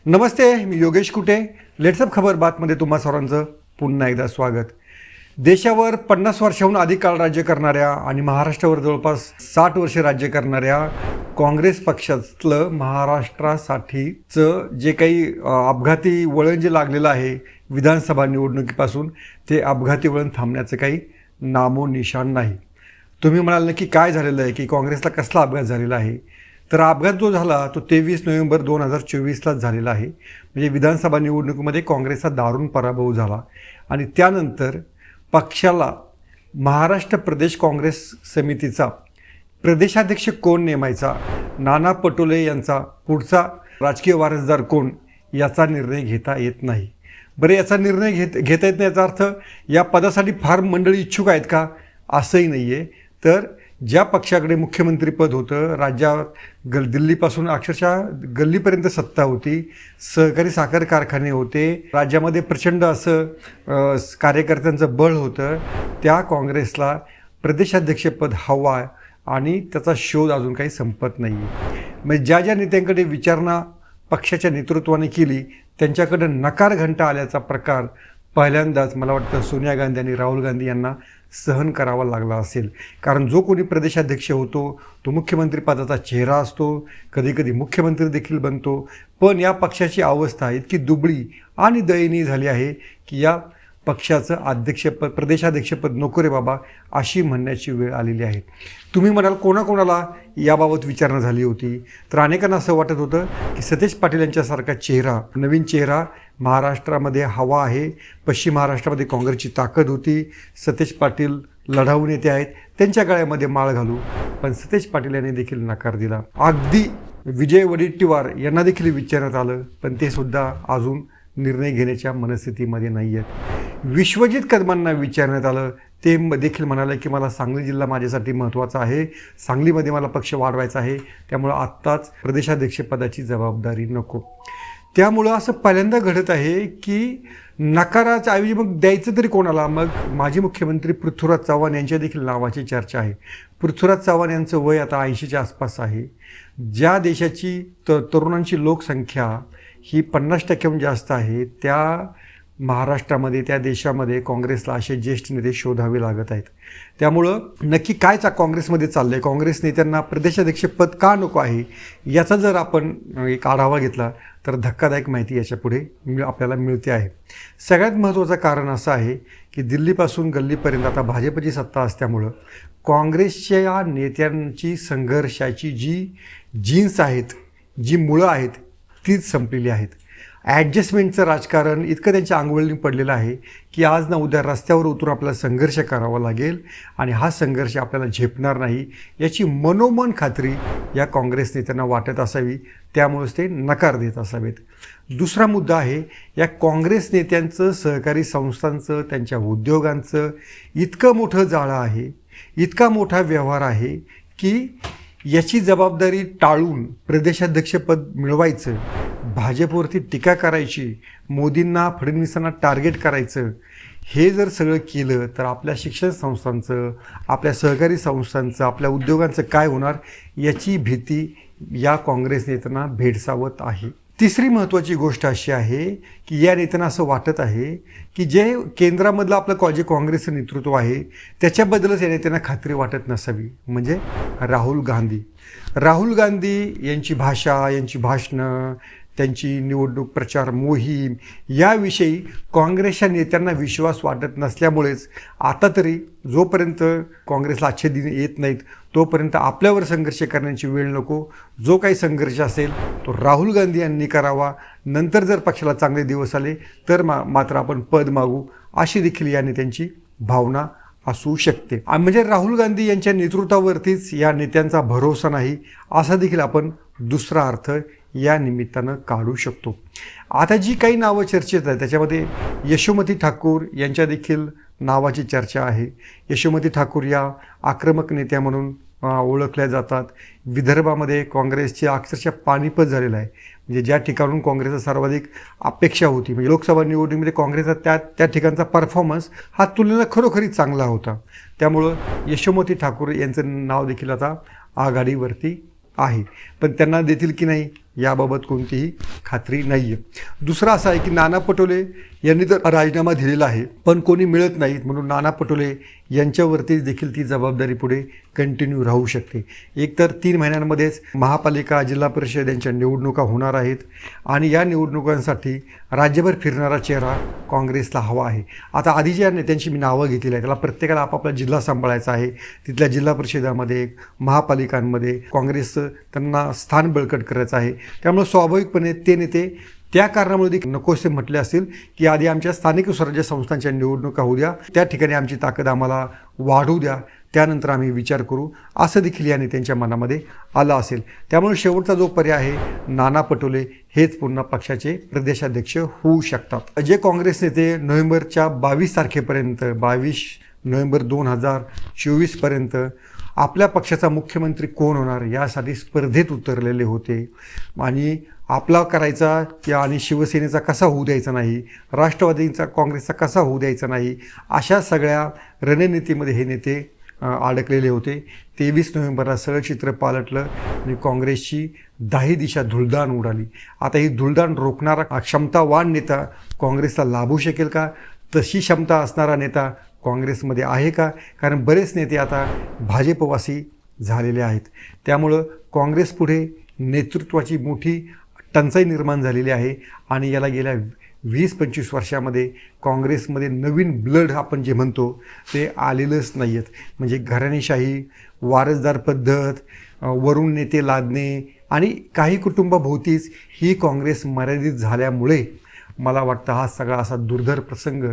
नमस्ते, मी योगेश कुटे. लेट्सअप खबर बातमध्ये तुम्हा सर्वांचं पुन्हा एकदा स्वागत. देशावर 50 वर्षाहून अधिक काळ राज्य करणाऱ्या आणि महाराष्ट्रावर जवळपास 60 वर्षे राज्य करणाऱ्या काँग्रेस पक्षातलं महाराष्ट्रासाठीचं जे काही अपघाती वळण जे लागलेलं आहे विधानसभा निवडणुकीपासून, ते अपघाती वळण थांबण्याचं काही नामोनिशाण नाही. तुम्ही म्हणाल नक्की काय झालेलं आहे, की काँग्रेसला कसला अपघात झालेला आहे? तर अपघात जो झाला तो 23 नोव्हेंबर 2024लाच झालेला आहे. म्हणजे विधानसभा निवडणुकीमध्ये काँग्रेसचा दारुण पराभव झाला आणि त्यानंतर पक्षाला महाराष्ट्र प्रदेश काँग्रेस समितीचा प्रदेशाध्यक्ष कोण नेमायचा, नाना पटोले यांचा पुढचा राजकीय वारसदार कोण, याचा निर्णय घेता येत नाही. बरं, याचा निर्णय घेता येत नाही याचा अर्थ या पदासाठी फार मंडळी इच्छुक आहेत का? असंही नाही आहे. तर ज्या पक्षाकडे मुख्यमंत्रीपद होतं, राज्यात दिल्लीपासून अक्षरशः गल्लीपर्यंत सत्ता होती, सहकारी साखर कारखाने होते, राज्यामध्ये प्रचंड असं कार्यकर्त्यांचं बळ होतं, त्या काँग्रेसला प्रदेशाध्यक्षपद हवं आहे आणि त्याचा शोध अजून काही संपत नाही आहे. म्हणजे ज्या ज्या नेत्यांकडे विचारणा पक्षाच्या नेतृत्वाने केली त्यांच्याकडं नकार घंटा आल्याचा प्रकार पहिल्यांदाच मला वाटतं सोनिया गांधी आणि राहुल गांधी यांना सहन करावा लागला असेल. कारण जो कोणी प्रदेशाध्यक्ष होतो तो मुख्यमंत्रीपदाचा चेहरा असतो, कधीकधी मुख्यमंत्री देखील बनतो. पण या पक्षाची अवस्था इतकी दुबळी आणि दयनीय झाली आहे की या पक्षाचं प्रदेशाध्यक्षपद नको रे बाबा, अशी म्हणण्याची वेळ आलेली आहे. तुम्ही म्हणाल कोणाकोणाला याबाबत विचारणा झाली होती? तर अनेकांना असं वाटत होतं की सतेज पाटील यांच्यासारखा चेहरा, नवीन चेहरा महाराष्ट्रामध्ये हवा आहे. पश्चिम महाराष्ट्रामध्ये काँग्रेसची ताकद होती, सतेज पाटील लढाऊ नेते आहेत, त्यांच्या गळ्यामध्ये माळ घालू. पण सतेज पाटील यांनी देखील नकार दिला. अगदी विजय वडेट्टीवार यांना देखील विचारण्यात आलं, पण ते सुद्धा अजून निर्णय घेण्याच्या मनस्थितीमध्ये नाही आहेत. विश्वजित कदमांना विचारण्यात आलं, ते देखील म्हणाले की मला सांगली जिल्हा माझ्यासाठी महत्त्वाचा आहे, सांगलीमध्ये मला पक्ष वाढवायचा आहे, त्यामुळं आत्ताच प्रदेशाध्यक्षपदाची जबाबदारी नको. त्यामुळं असं पहिल्यांदा घडत आहे की नकाराच्या ऐवजी मग द्यायचं तरी कोणाला? मग माजी मुख्यमंत्री पृथ्वीराज चव्हाण यांच्या देखील नावाची चर्चा आहे. पृथ्वीराज चव्हाण यांचं वय आता 80च्या आसपास आहे. ज्या देशाची तरुणांची लोकसंख्या ही 50%हून जास्त आहे, त्या महाराष्ट्रामध्ये, त्या देशामध्ये काँग्रेसला असे ज्येष्ठ नेते शोधावे लागत आहेत. त्यामुळं नक्की काय काँग्रेसमध्ये चाललं आहे, काँग्रेस नेत्यांना प्रदेशाध्यक्षपद का नको आहे, याचा जर आपण एक आढावा घेतला तर धक्कादायक माहिती याच्यापुढे आपल्याला मिळते आहे. सगळ्यात महत्त्वाचं कारण असं आहे की दिल्लीपासून गल्लीपर्यंत आता भाजपची सत्ता असल्यामुळं काँग्रेसच्या नेत्यांची संघर्षाची जी जीन्स आहेत, जी मुळं आहेत, तीच संपलेली आहेत. ॲडजस्टमेंटचं राजकारण इतकं त्यांच्या अंगवळणी पडलेलं आहे की आज ना उद्या रस्त्यावर उतरून आपल्याला संघर्ष करावा लागेल आणि हा संघर्ष आपल्याला झेपणार नाही याची मनोमन खात्री या काँग्रेस नेत्यांना वाटत असावी, त्यामुळेच ते नकार देत असावेत. दुसरा मुद्दा आहे, या काँग्रेस नेत्यांचं, सहकारी संस्थांचं, त्यांच्या उद्योगांचं इतकं मोठं जाळं आहे, इतका मोठा व्यवहार आहे की याची जबाबदारी टाळून प्रदेशाध्यक्षपद मिळवायचं, भाजपवरती टीका करायची, मोदींना, फडणवीसांना टार्गेट करायचं, हे जर सगळं केलं तर आपल्या शिक्षण संस्थांचं, आपल्या सहकारी संस्थांचं, आपल्या उद्योगांचं काय होणार, याची भीती या काँग्रेस नेत्यांना भेडसावत आहे. तिसरी महत्त्वाची गोष्ट अशी आहे की या नेत्यांना असं वाटत आहे की जे केंद्रामधलं आपलं जे काँग्रेसचं नेतृत्व आहे त्याच्याबद्दलच या नेत्यांना खात्री वाटत नसावी. म्हणजे राहुल गांधी यांची भाषा, यांची भाषणं, त्यांची निवडणूक प्रचार मोहीम याविषयी काँग्रेसच्या नेत्यांना विश्वास वाटत नसल्यामुळेच आता तरी जोपर्यंत काँग्रेसला अच्छे दिन येत नाहीत तोपर्यंत आपल्यावर संघर्ष करण्याची वेळ नको. जो काही संघर्ष असेल तो राहुल गांधी यांनी करावा. नंतर जर पक्षाला चांगले दिवस आले तर मात्र आपण पद मागू, अशी देखील या नेत्यांची भावना असू शकते. म्हणजे राहुल गांधी यांच्या नेतृत्वावरतीच या नेत्यांचा भरोसा नाही, असा देखील आपण दुसरा अर्थ या निमित्तानं काढू शकतो. आता जी काही नावं चर्चेत आहेत त्याच्यामध्ये यशोमती ठाकूर यांच्या देखील नावाची चर्चा आहे. यशोमती ठाकूर या आक्रमक नेत्या म्हणून ओळखल्या जातात. विदर्भामध्ये काँग्रेसची अक्षरशः पानिपत झालेलं आहे. म्हणजे ज्या ठिकाणून काँग्रेसचा सर्वाधिक अपेक्षा होती, म्हणजे लोकसभा निवडणुकीमध्ये काँग्रेसचा त्या ठिकाणचा परफॉर्मन्स हा तुलनेला खरोखरीच चांगला होता. त्यामुळं यशोमती ठाकूर यांचं नाव देखील आता आघाडीवरती आहे. पण त्यांना देतील की नाही याबाबत कोणतीही खात्री नाही आहे. दुसरा असा आहे की नाना पटोले यांनी तर राजीनामा दिलेला आहे, पण कोणी मिळत नाहीत म्हणून नाना पटोले यांच्यावरती देखील ती जबाबदारी पुढे कंटिन्यू राहू शकते. एकतर 3 महिन्यांमध्येच महापालिका, जिल्हा परिषद यांच्या निवडणुका होणार आहेत आणि या निवडणुकांसाठी राज्यभर फिरणारा चेहरा काँग्रेसला हवा आहे. आता आधी ज्या नेत्यांची मी नावं घेतलेली आहेत त्याला प्रत्येकाला आपापला जिल्हा सांभाळायचा आहे. तिथल्या जिल्हा परिषदामध्ये, महापालिकांमध्ये काँग्रेसचं त्यांना स्थान बळकट करायचं आहे. त्यामुळे स्वाभाविकपणे ते नेते त्या कारणामुळे देखील नकोसे म्हटले असेल की आधी आमच्या स्थानिक स्वराज्य संस्थांच्या निवडणुका होऊ द्या, त्या ठिकाणी आमची ताकद आम्हाला वाढू द्या, त्यानंतर आम्ही विचार करू, असं देखील या नेत्यांच्या मनामध्ये आलं असेल. त्यामुळे शेवटचा जो पर्याय आहे नाना पटोले हेच पुन्हा पक्षाचे प्रदेशाध्यक्ष होऊ शकतात. जे काँग्रेस नेते नोव्हेंबरच्या 22 तारखेपर्यंत 22 नोव्हेंबर 2024पर्यंत आपल्या पक्षाचा मुख्यमंत्री कोण होणार यासाठी स्पर्धेत उतरलेले होते आणि आपला करायचा की आणि शिवसेनेचा कसा होऊ द्यायचा नाही, राष्ट्रवादीचा काँग्रेसचा कसा होऊ द्यायचा नाही, अशा सगळ्या रणनीतीमध्ये हे नेते अडकलेले होते. 23 नोव्हेंबरला सगळं चित्र पालटलं आणि काँग्रेसची 10 दिशा धुळदाण उडाली. आता ही धुळदाण रोखणारा क्षमतावान नेता काँग्रेसला लाभू शकेल का? तशी क्षमता असणारा नेता काँग्रेसमध्ये आहे का? कारण बरेच नेते आता भाजपवासी झालेले आहेत. त्यामुळं काँग्रेसपुढे नेतृत्वाची मोठी टंचाई निर्माण झालेली आहे आणि याला गेल्या 20-25 वर्षामध्ये काँग्रेसमध्ये नवीन ब्लड आपण जे म्हणतो ते आलेलंच नाही आहेत. म्हणजे घराणेशाही, वारसदार पद्धत, वरून नेते लादणे आणि काही कुटुंबाभोवतीच ही काँग्रेस मर्यादित झाल्यामुळे मला वाटतं हा सगळा असा दुर्धर प्रसंग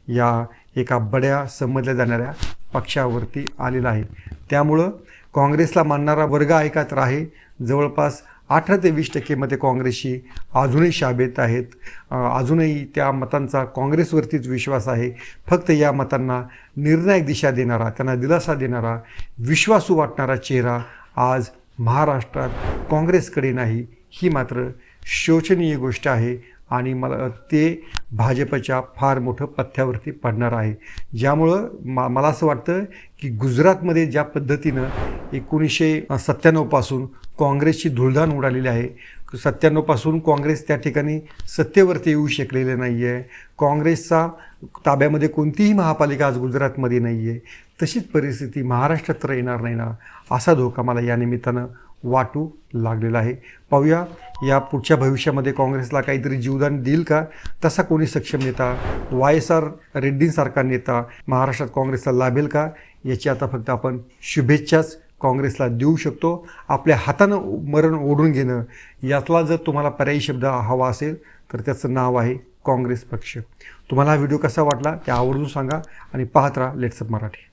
या एका बड्या समजल्या जाणाऱ्या पक्षावरती आलेला आहे. त्यामुळं काँग्रेसला मानणारा वर्ग आहे का? तर आहे. जवळपास 18 ते 20% मते काँग्रेसची अजूनही शाबेत आहेत. अजूनही त्या मतांचा काँग्रेसवरतीच विश्वास आहे. फक्त या मतांना निर्णायक दिशा देणारा, त्यांना दिलासा देणारा, विश्वासू वाटणारा चेहरा आज महाराष्ट्रात काँग्रेसकडे नाही. ही मात्र शोचनीय गोष्ट आहे आणि मला ते भाजपच्या फार मोठं पथ्यावरती पडणार आहे. ज्यामुळं मला असं वाटतं की गुजरातमध्ये ज्या पद्धतीनं 1997 काँग्रेसची धुळदाण उडालेली आहे, 97 काँग्रेस त्या ठिकाणी सत्तेवरती येऊ शकलेले नाही आहे, काँग्रेसचा ताब्यामध्ये कोणतीही महापालिका आज गुजरातमध्ये नाही आहे, तशीच परिस्थिती महाराष्ट्रात तर येणार नाही ना, असा धोका मला या निमित्तानं वाटू लागलेला आहे. पाहूया या पुढच्या भविष्यामध्ये काँग्रेसला काहीतरी जीवदान देईल का? तसा कोणी सक्षम नेता, YSR रेड्डींसारखा नेता महाराष्ट्रात काँग्रेसला लाभेल का? याची आता फक्त आपण शुभेच्छाच काँग्रेसला देऊ शकतो. आपल्या हातानं मरण ओढून घेणं यातला जर तुम्हाला पर्यायी शब्द हवा असेल तर त्याचं नाव आहे काँग्रेस पक्ष. तुम्हाला हा व्हिडिओ कसा वाटला ते आवर्जून सांगा आणि पाहत राहा लेट्सअप मराठी.